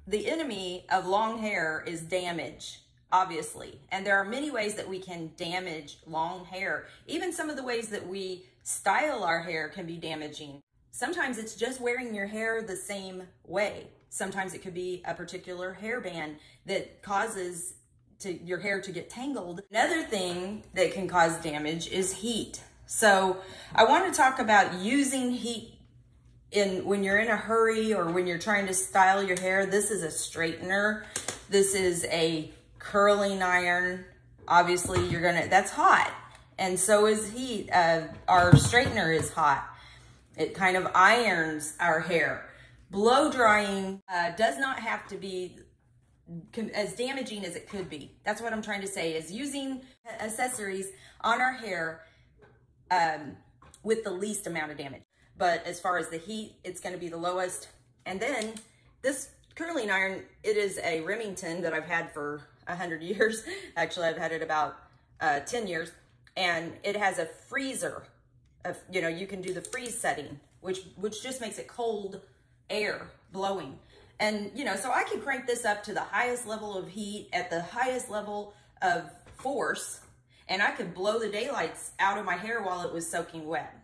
the enemy of long hair is damage, obviously. And there are many ways that we can damage long hair. Even some of the ways that we style our hair can be damaging. Sometimes it's just wearing your hair the same way. Sometimes it could be a particular hairband that causes your hair to get tangled. Another thing that can cause damage is heat. So I want to talk about using heat when you're in a hurry or when you're trying to style your hair. This is a straightener. This is a curling iron. Obviously that's hot. And so is heat. Our straightener is hot. It kind of irons our hair. Blow drying does not have to be as damaging as it could be. That's what I'm trying to say, is using accessories on our hair with the least amount of damage. But as far as the heat, it's going to be the lowest. And then this curling iron, it is a Remington that I've had for 100 years. Actually, I've had it about 10 years. And it has a freezer. You can do the freeze setting, which just makes it cold air blowing. And, so I can crank this up to the highest level of heat at the highest level of force, and I could blow the daylights out of my hair while it was soaking wet.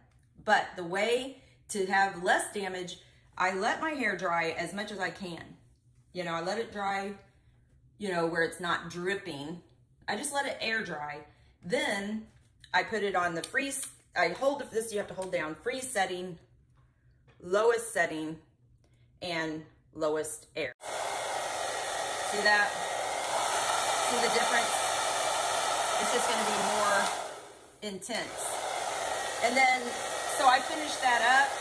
But the way to have less damage, I let my hair dry as much as I can. I let it dry, where it's not dripping. I just let it air dry. Then I put it on the freeze. I hold this, you have to hold down, freeze setting, lowest setting, and lowest air. See that? See the difference? It's just going to be more intense. And then, so I finished that up,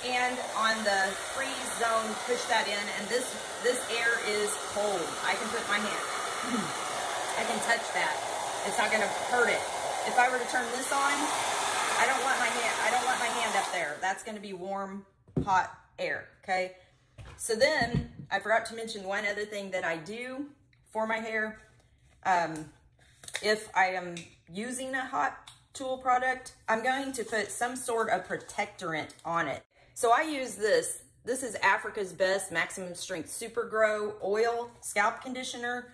and on the freeze zone, push that in, and this air is cold. I can put my hand, I can touch that. It's not going to hurt it. If I were to turn this on, I don't want my hand up there. That's going to be warm, hot air, okay? So then, I forgot to mention one other thing that I do for my hair. If I am using a hot tool product, I'm going to put some sort of protectorant on it. So I use this. This is Africa's Best Maximum Strength Super Grow Oil Scalp Conditioner.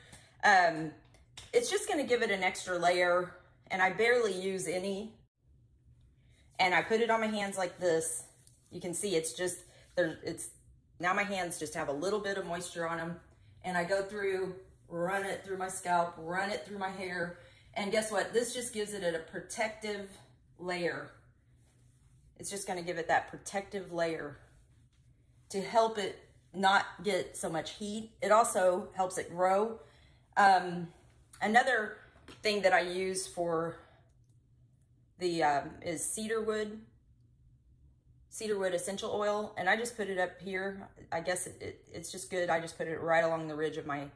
It's just going to give it an extra layer, and I barely use any. And I put it on my hands like this. You can see it's just, now my hands just have a little bit of moisture on them. And I go through, run it through my scalp, run it through my hair. And guess what? This just gives it a protective layer. It's just going to give it that protective layer to help it not get so much heat. It also helps it grow. Another thing that I use for the is cedarwood essential oil, and I just put it up here. I guess it's just good. I just put it right along the ridge of my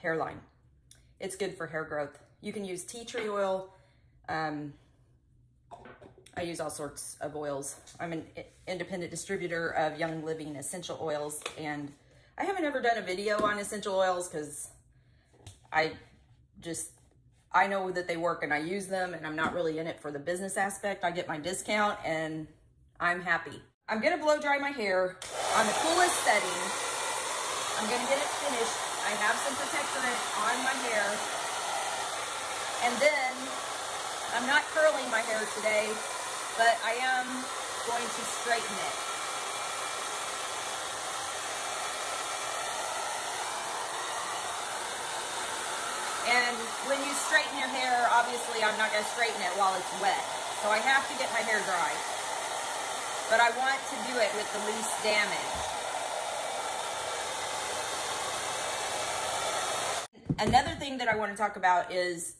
hairline. It's good for hair growth. You can use tea tree oil. I use all sorts of oils. I'm an independent distributor of Young Living essential oils, and I haven't ever done a video on essential oils because I know that they work and I use them, and I'm not really in it for the business aspect. I get my discount and I'm happy. I'm gonna blow dry my hair on the coolest setting. I'm gonna get it finished. I have some protectorant on my hair. And then, I'm not curling my hair today, but I am going to straighten it. And when you straighten your hair, obviously I'm not going to straighten it while it's wet. So I have to get my hair dry. But I want to do it with the least damage. Another thing that I want to talk about is,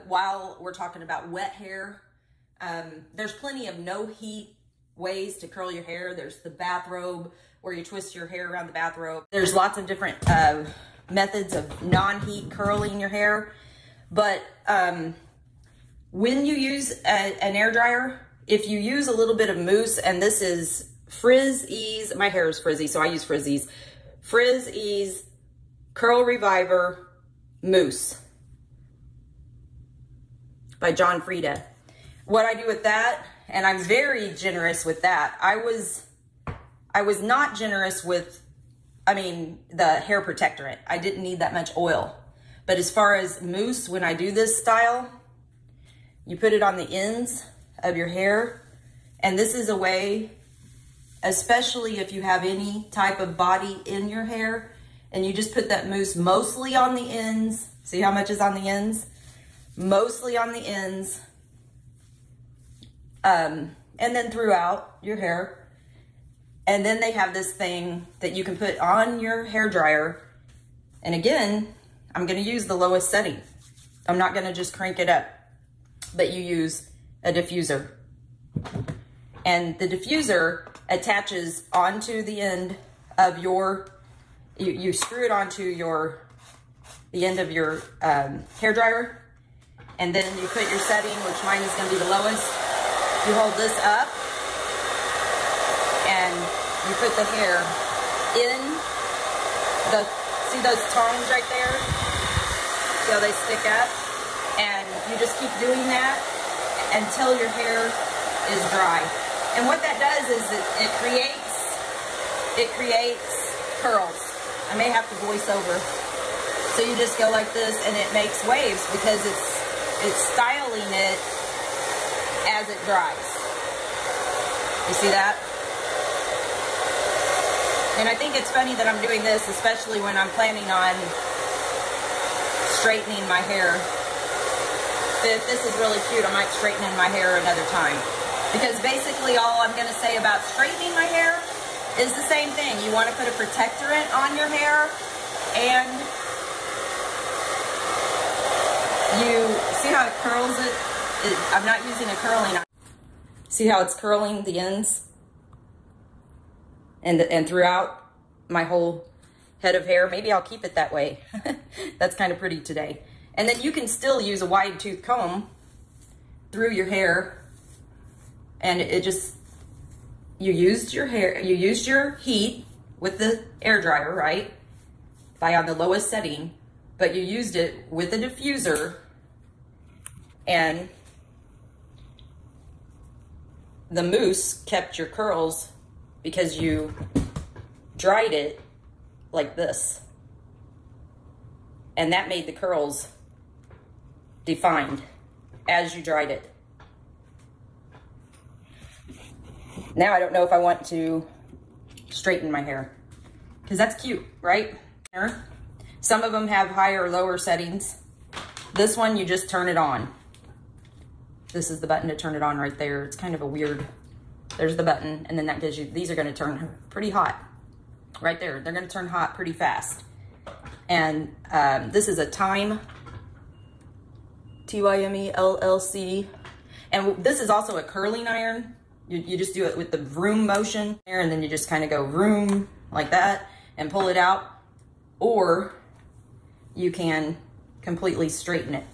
while we're talking about wet hair, there's plenty of no heat ways to curl your hair. There's the bathrobe, where you twist your hair around the bathrobe. There's lots of different methods of non-heat curling your hair. But when you use an air dryer, if you use a little bit of mousse, and this is Frizz Ease, my hair is frizzy, so I use Frizz Ease. Frizz Ease Curl Reviver Mousse by John Frieda. What I do with that, and I'm very generous with that, I was not generous with, the hair protectorant. I didn't need that much oil. But as far as mousse, when I do this style, you put it on the ends of your hair. And this is a way, especially if you have any type of body in your hair, and you just put that mousse mostly on the ends. See how much is on the ends? Mostly on the ends. And then throughout your hair. And then they have this thing that you can put on your hair dryer. And again, I'm gonna use the lowest setting. I'm not gonna just crank it up, but you use a diffuser. And the diffuser attaches onto the end of your, you screw it onto the end of your hair dryer. And then you put your setting, which mine is gonna be the lowest. You hold this up and you put the hair in the, see those tongs right there? See how they stick up? And you just keep doing that until your hair is dry. And what that does is it creates curls. I may have to voice over. So you just go like this and it makes waves because it's styling it as it dries. You see that? And I think it's funny that I'm doing this, especially when I'm planning on straightening my hair. If this is really cute, I might straighten in my hair another time. Because basically all I'm gonna say about straightening my hair is the same thing. You wanna put a protectorant on your hair, and you see how it curls it? I'm not using a curling iron. See how it's curling the ends? And throughout my whole head of hair. Maybe I'll keep it that way. That's kind of pretty today. And then you can still use a wide tooth comb through your hair, and it just, you used your heat with the air dryer, right? By on the lowest setting, but you used it with a diffuser, and the mousse kept your curls because you dried it like this. And that made the curls defined as you dried it. Now I don't know if I want to straighten my hair, because that's cute, right? Some of them have higher or lower settings. This one, you just turn it on. This is the button to turn it on right there. It's kind of a weird, there's the button, and then that gives you, these are gonna turn pretty hot. Right there, they're gonna turn hot pretty fast. And this is a Time, Tyme LLC. And this is also a curling iron. You just do it with the vroom motion there, and then you just kind of go vroom like that and pull it out. Or you can completely straighten it.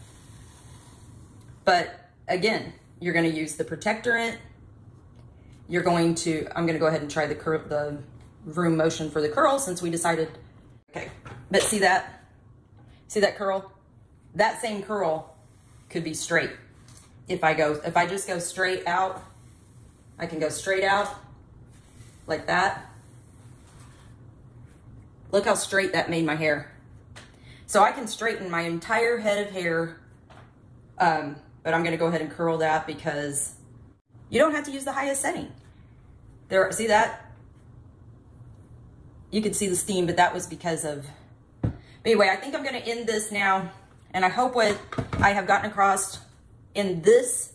But again, you're gonna use the protectorant. You're going to, I'm gonna go ahead and try the vroom motion for the curl, since we decided, okay. But see that curl? That same curl could be straight. If I just go straight out, I can go straight out like that. Look how straight that made my hair. So I can straighten my entire head of hair, but I'm gonna go ahead and curl that because you don't have to use the highest setting. There, see that? You can see the steam, but that was because of, anyway, I think I'm gonna end this now, and I hope what I have gotten across in this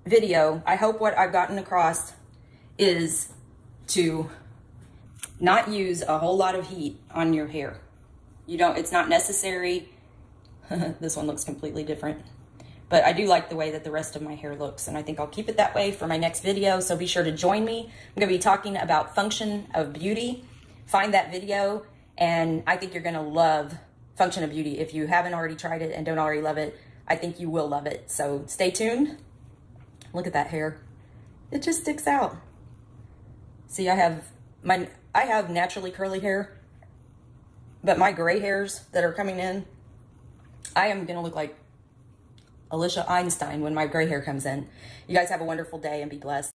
video, I hope what I've gotten across is to not use a whole lot of heat on your hair. It's not necessary. This one looks completely different. But I do like the way that the rest of my hair looks, and I think I'll keep it that way for my next video, so be sure to join me. I'm gonna be talking about Function of Beauty. Find that video, and I think you're gonna love Function of Beauty. If you haven't already tried it and don't already love it, I think you will love it. So stay tuned. Look at that hair. It just sticks out. See, I have naturally curly hair, but my gray hairs that are coming in, I am gonna look like Alicia Einstein when my gray hair comes in. You guys have a wonderful day and be blessed.